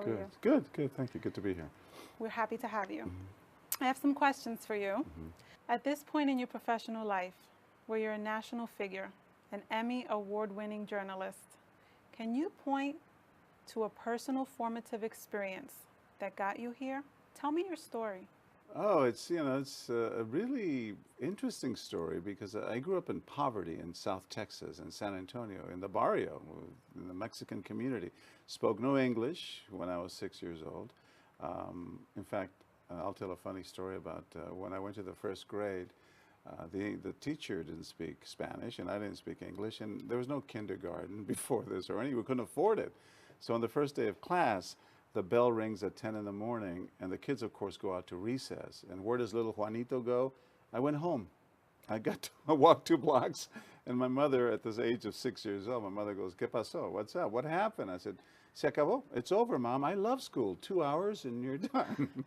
are you? Good, good. Thank you. Good to be here. We're happy to have you. I have some questions for you. At this point in your professional life, where you're a national figure, an Emmy award-winning journalist, can you point to a personal formative experience that got you here? Tell me your story. Oh, it's a really interesting story because I grew up in poverty in South Texas, in San Antonio, in the barrio, in the Mexican community. Spoke no English when I was 6 years old. In fact, I'll tell a funny story about when I went to the first grade. The teacher didn't speak Spanish and I didn't speak English, and there was no kindergarten before this or any. We couldn't afford it. So on the first day of class, the bell rings at 10 in the morning, and the kids, of course, go out to recess. And where does little Juanito go? I went home. I walked 2 blocks, and my mother, at this age of 6 years old, my mother goes, ¿Qué pasó? What's up? What happened? I said, Se acabó. It's over, Mom. I love school. 2 hours and you're done.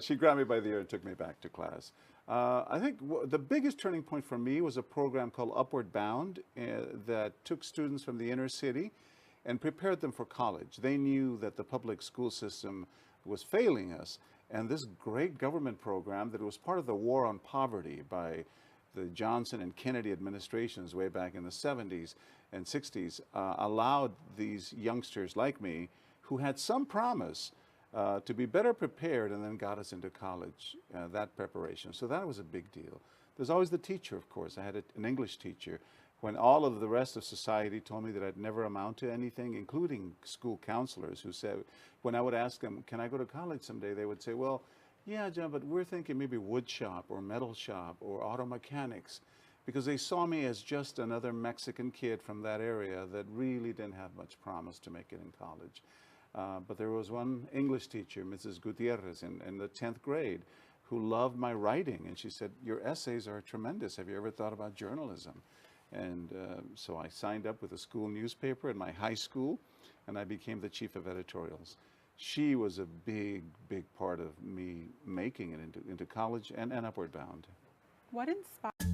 She grabbed me by the ear and took me back to class. I think the biggest turning point for me was a program called Upward Bound that took students from the inner city and prepared them for college. They knew that the public school system was failing us, and this great government program that was part of the war on poverty by the Johnson and Kennedy administrations way back in the 70s and 60s allowed these youngsters like me who had some promise to be better prepared, and then got us into college, that preparation. So that was a big deal. There's always the teacher, of course. I had an English teacher when all of the rest of society told me that I'd never amount to anything, including school counselors who said, when I would ask them, can I go to college someday, they would say, well, yeah, John, but we're thinking maybe wood shop or metal shop or auto mechanics, because they saw me as just another Mexican kid from that area that really didn't have much promise to make it in college. But there was one English teacher, Mrs. Gutierrez, in the 10th grade, who loved my writing. And she said, your essays are tremendous. Have you ever thought about journalism? And so I signed up with a school newspaper in my high school, and I became the chief of editorials. She was a big, big part of me making it into college and Upward Bound. What inspired?